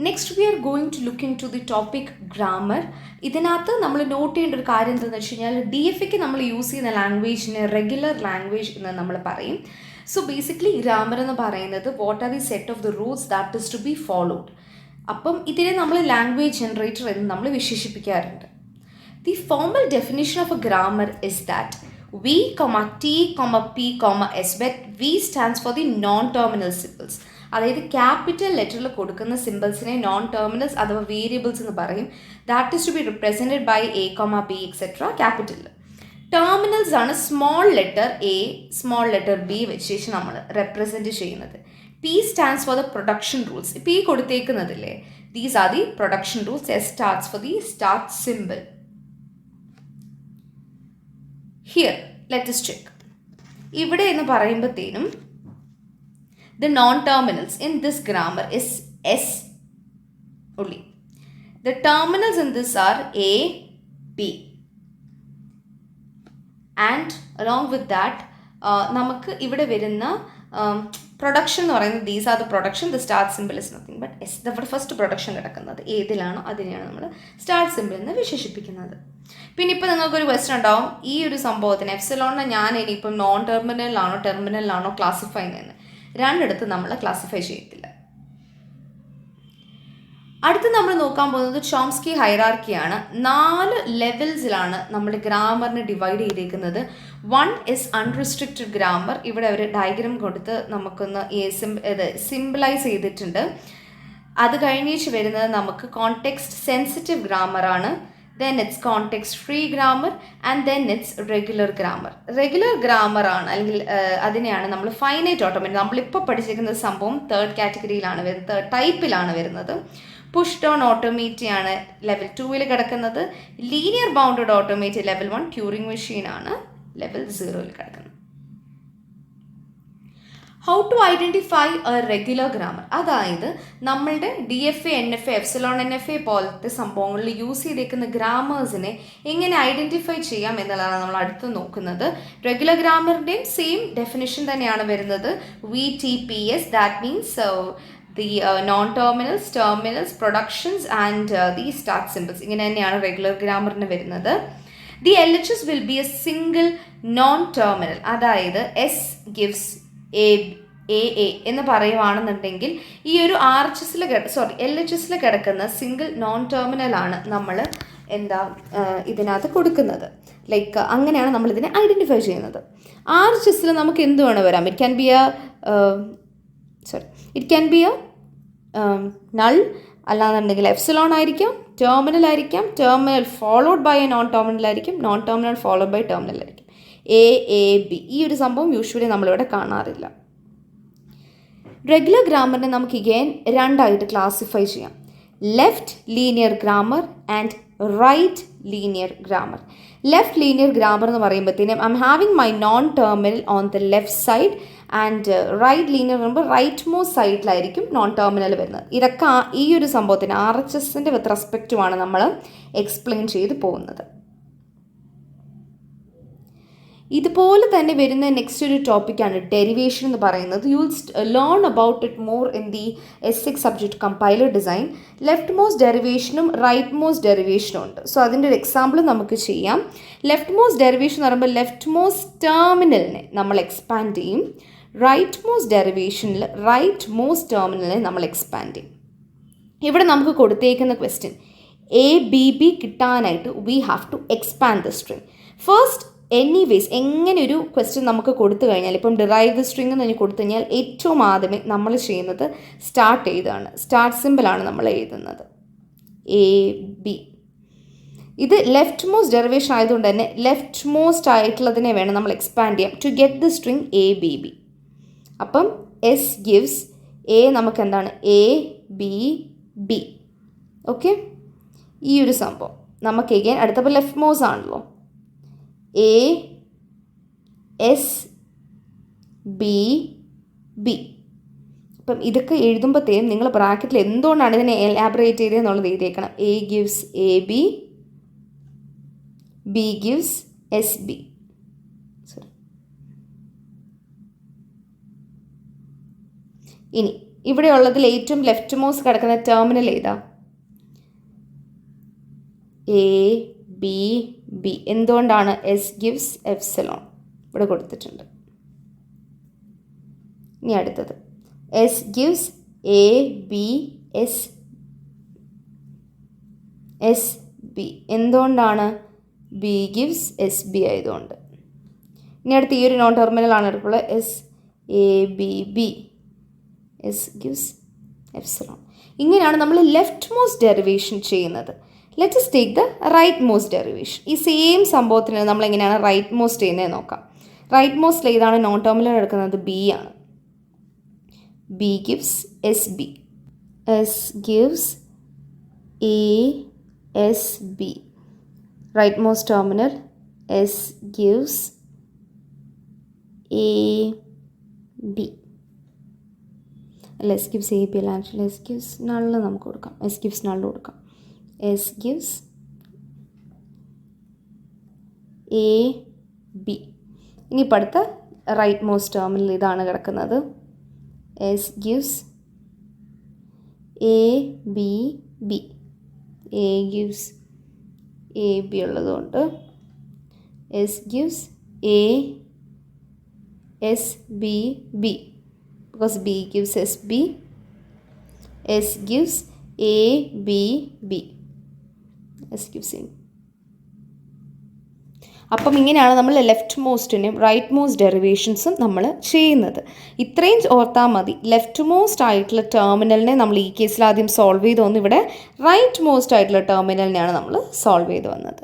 Next we are going to look in to the topic grammar. ഇതിനകത്ത് നമ്മൾ not ചെയ്യേണ്ട ഒരു കാര്യം എന്താണെന്ന് വെച്ച് കഴിഞ്ഞാൽ DFAക്ക് നമ്മൾ യൂസ് ചെയ്യുന്ന ലാംഗ്വേജിനെ റെഗുലർ ലാംഗ്വേജ് എന്ന് നമ്മൾ പറയും. സോ ബേസിക്കലി ഗ്രാമർ എന്ന് പറയുന്നത് what are the set of the rules that is to be followed. അപ്പം ഇതിനെ നമ്മൾ ലാംഗ്വേജ് ജനറേറ്റർ എന്ന് നമ്മൾ വിശേഷിപ്പിക്കാറുണ്ട്. The formal definition of a grammar is that V, T, P, S, where V stands for the non-terminal symbols. അതായത് capital ലെറ്ററിൽ കൊടുക്കുന്ന സിമ്പിൾസിനെ നോൺ ടെർമിനൽസ് അഥവാ വേരിയബിൾസ് എന്ന് പറയും. That is to be represented by A, B etcetera capital. Terminals ആണ് small letter A, small letter B വെച്ച് ശേഷം നമ്മൾ റെപ്രസെൻറ്റ് ചെയ്യുന്നത്. P stands for the production rules. P കൊടുത്തേക്കുന്നതില്ലേ, these are the production rules. S starts for the start symbol. Here, let us check. ഇവിടെ എന്ന് പറയുമ്പോഴത്തേനും the non-terminals in this grammar is S only. The terminals in this are A, B. And along with that, നമുക്ക് ഇവിടെ വരുന്ന production എന്ന് പറയുന്നത് these are the production. The start simple is nothing but S. നമ്മുടെ first production കിടക്കുന്നത് ഏതിലാണോ അതിനെയാണ് നമ്മൾ start simple എന്ന് വിശേഷിപ്പിക്കുന്നത്. പിന്നെ ഇപ്പോൾ നിങ്ങൾക്കൊരു ക്വസ്റ്റ്യൻ ഉണ്ടാവും, ഈ ഒരു സംഭവത്തിന് എഫ്സലോണിനെ ഞാൻ ഇനിയിപ്പം നോൺ ടെർമിനലിലാണോ ക്ലാസിഫൈ ചെയ്യുന്നത്? രണ്ടിടത്ത് നമ്മൾ ക്ലാസിഫൈ ചെയ്യത്തില്ല. അടുത്ത് നമ്മൾ നോക്കാൻ പോകുന്നത് ചോംസ്കി ഹൈറാർക്കിയാണ്. 4 ലെവൽസിലാണ് നമ്മൾ ഗ്രാമറിനെ ഡിവൈഡ് ചെയ്തേക്കുന്നത്. 1 is അൺറിസ്ട്രിക്റ്റഡ് ഗ്രാമർ. ഇവിടെ ഒരു ഡയഗ്രാം കൊടുത്ത് നമുക്കൊന്ന് സിംപിളൈസ് ചെയ്തിട്ടുണ്ട്. അത് കഴിഞ്ഞിട്ട് വരുന്നത് നമുക്ക് കോണ്ടെക്സ്റ്റ് സെൻസിറ്റീവ് ഗ്രാമറാണ്. then it's context free grammar and then it's regular grammar. Regular grammar ആണ്, അല്ലെങ്കിൽ അതിനെയാണ് നമ്മൾ ഫൈനൈറ്റ് ഓട്ടോമേറ്റ്. നമ്മളിപ്പോൾ പഠിച്ചിരിക്കുന്ന സംഭവം തേർഡ് കാറ്റഗറിയിലാണ് വരുന്നത്, തേർഡ് ടൈപ്പിലാണ് വരുന്നത്. പുഷ് ഡൗൺ ഓട്ടോമേറ്റ് ആണ് ലെവൽ 2 കിടക്കുന്നത്. Linear bounded automate level 1. Turing machine ആണ് ലെവൽ 0 കിടക്കുന്നത്. How to identify a regular grammar, അതായത് നമ്മളുടെ DFA, NFA, എഫ്സലോൺ NFA പോലത്തെ സംഭവങ്ങളിൽ യൂസ് ചെയ്തേക്കുന്ന ഗ്രാമേഴ്സിനെ എങ്ങനെ ഐഡൻറ്റിഫൈ ചെയ്യാം എന്നുള്ളതാണ് നമ്മൾ അടുത്ത് നോക്കുന്നത്. റെഗുലർ ഗ്രാമറിൻ്റെയും സെയിം ഡെഫിനിഷൻ തന്നെയാണ് വരുന്നത്. VTPS, that means the non-terminals, terminals, productions and the start symbols. ഇങ്ങനെ തന്നെയാണ് റെഗുലർ ഗ്രാമറിന് വരുന്നത്. The LHS will be a single non-terminal, അതായത് S gives A എന്ന് പറയുവാണെന്നുണ്ടെങ്കിൽ ഈ ഒരു LHSൽ കിടക്കുന്ന സിംഗിൾ നോൺ ടെർമിനലാണ് നമ്മൾ ഇതിനകത്ത് കൊടുക്കുന്നത്. ലൈക്ക് അങ്ങനെയാണ് നമ്മൾ ഇതിനെ ഐഡൻറ്റിഫൈ ചെയ്യുന്നത്. RHSൽ നമുക്ക് എന്ത് വേണം വരാം. It can be a null, അല്ലാന്നുണ്ടെങ്കിൽ എഫ്സലോൺ ആയിരിക്കാം, ടെർമിനൽ ആയിരിക്കാം, terminal followed by a non terminal ആയിരിക്കും, non terminal followed by terminal ആയിരിക്കും. A, B ഈ ഒരു സംഭവം യൂഷ്വലി നമ്മളിവിടെ കാണാറില്ല. റെഗുലർ ഗ്രാമറിനെ നമുക്ക് ഇഗെയിൻ രണ്ടായിട്ട് ക്ലാസിഫൈ ചെയ്യാം. Left linear grammar and right linear grammar. Left linear grammar എന്ന് പറയുമ്പോഴത്തേനും I'm having my non terminal on the left side and right linear പറയുമ്പോൾ റൈറ്റ് മോസ്റ്റ് സൈഡിലായിരിക്കും നോൺ ടെർമിനൽ വരുന്നത്. ഇതൊക്കെ ഈ ഒരു സംഭവത്തിന് RHSൻ്റെ വിത്ത് റെസ്പെക്റ്റുമാണ് നമ്മൾ എക്സ്പ്ലെയിൻ ചെയ്ത് പോകുന്നത്. ഇതുപോലെ തന്നെ വരുന്ന നെക്സ്റ്റ് ഒരു ടോപ്പിക്കാണ് ഡെറിവേഷൻ എന്ന് പറയുന്നത്. You will learn about it more in the S6 subject compiler design. Left most ഡെറിവേഷനും റൈറ്റ് മോസ്റ്റ് ഡെറിവേഷനും ഉണ്ട്. സോ അതിൻ്റെ ഒരു എക്സാമ്പിൾ നമുക്ക് ചെയ്യാം. ലെഫ്റ്റ് മോസ്റ്റ് ഡെറിവേഷൻ എന്ന് പറയുമ്പോൾ ലെഫ്റ്റ് മോസ്റ്റ് ടെർമിനലിനെ നമ്മൾ എക്സ്പാൻഡ് ചെയ്യും. റൈറ്റ് മോസ്റ്റ് ഡെറിവേഷനിൽ റൈറ്റ് മോസ്റ്റ് ടെർമിനലിനെ നമ്മൾ എക്സ്പാൻഡ് ചെയ്യും. ഇവിടെ നമുക്ക് കൊടുത്തേക്കുന്ന ക്വസ്റ്റ്യൻ ABB കിട്ടാനായിട്ട് we have to expand the string. First anyways എങ്ങനെ ഒരു ക്വസ്റ്റ്യൻ നമുക്ക് കൊടുത്തു കഴിഞ്ഞാൽ, ഇപ്പം ഡിറൈവ് ദ സ്ട്രിങ് എന്ന് കൊടുത്തു കഴിഞ്ഞാൽ ഏറ്റവും ആദ്യമേ നമ്മൾ ചെയ്യുന്നത് സ്റ്റാർട്ട് ചെയ്താണ്. സ്റ്റാർട്ട് സിമ്പിളാണ് നമ്മൾ എഴുതുന്നത് AB. ഇത് ലെഫ്റ്റ് മോസ്റ്റ് ഡെറിവേഷൻ ആയതുകൊണ്ട് തന്നെ ലെഫ്റ്റ് മോസ്റ്റ് ആയിട്ടുള്ളതിനെ വേണം നമ്മൾ എക്സ്പാൻഡ് ചെയ്യാം to get the string ABB. അപ്പം S gives A നമുക്ക് എന്താണ് ABB. ഓക്കെ, ഈ ഒരു സംഭവം നമുക്ക് എഗെയിൻ അടുത്തപ്പോൾ ലെഫ്റ്റ് മോസ്റ്റ് ആണല്ലോ ASBB. അപ്പം ഇതൊക്കെ എഴുതുമ്പോഴത്തേനും നിങ്ങൾ ബ്രാക്കറ്റിൽ എന്തുകൊണ്ടാണ് ഇതിനെ elaborate ചെയ്തതെന്നുള്ളത് എഴുതിയേക്കണം. A gives AB, B gives SB. ഇനി ഇവിടെ ഉള്ളതിൽ ഏറ്റവും ലെഫ്റ്റ് മോസ്റ്റ് കിടക്കുന്ന ടെർമിനൽ ഏതാ? A B B. എന്തുകൊണ്ടാണ്? എസ് ഗിവ്സ് എപ്സിലോൺ ഇവിടെ കൊടുത്തിട്ടുണ്ട്. ഇനി അടുത്തത് S gives A B S S B. എന്തുകൊണ്ടാണ്? ബി ഗിവ്സ് എസ് ബി ആയതുകൊണ്ട്. ഇനി അടുത്ത് ഈ ഒരു നോൺ ടെർമിനൽ ആണ് എടുക്കുള്ളത്. S A B B. S gives epsilon. ഇങ്ങനെയാണ് നമ്മൾ ലെഫ്റ്റ് മോസ്റ്റ് ഡെറിവേഷൻ ചെയ്യുന്നത്. Let us take the right most derivation. ഈ സെയിം സംഭവത്തിന് നമ്മൾ എങ്ങനെയാണ് റൈറ്റ് മോസ്റ്റ് ചെയ്യുന്നത് നോക്കാം. റൈറ്റ് മോസ്റ്റിൽ ഏതാണ് നോൺ ടെർമിനൽ എടുക്കുന്നത്? ബി ആണ്. B gives S B. S gives A S B. Right most terminal S gives A B. അല്ല, എസ് ഗിവ്സ് എ ബി അല്ല, ആക്ച്വലി എസ് ഗിവ്സ് നള്ള് നമുക്ക് കൊടുക്കാം. എസ് ഗിവ്സ് നള്ള് കൊടുക്കാം. S gives A B. ഇനി ഇപ്പോൾ അടുത്ത right most terminal ഇതാണ് കിടക്കുന്നത്. S gives A B B. A gives A B ഉള്ളതുകൊണ്ട് S gives A S B B. because B gives SB. S gives A B B. S gives A. അപ്പം ഇങ്ങനെയാണ് നമ്മൾ left മോസ്റ്റിനെയും right most ഡെറിവേഷൻസും നമ്മൾ ചെയ്യുന്നത്. ഇത്രയും ഓർത്താൽ മതി. ലെഫ്റ്റ് മോസ്റ്റ് ആയിട്ടുള്ള ടെർമിനലിനെ നമ്മൾ ഈ കേസിൽ ആദ്യം സോൾവ് ചെയ്ത് വന്നു. ഇവിടെ റൈറ്റ് മോസ്റ്റ് ആയിട്ടുള്ള ടെർമിനലിനെയാണ് നമ്മൾ സോൾവ് ചെയ്ത് വന്നത്.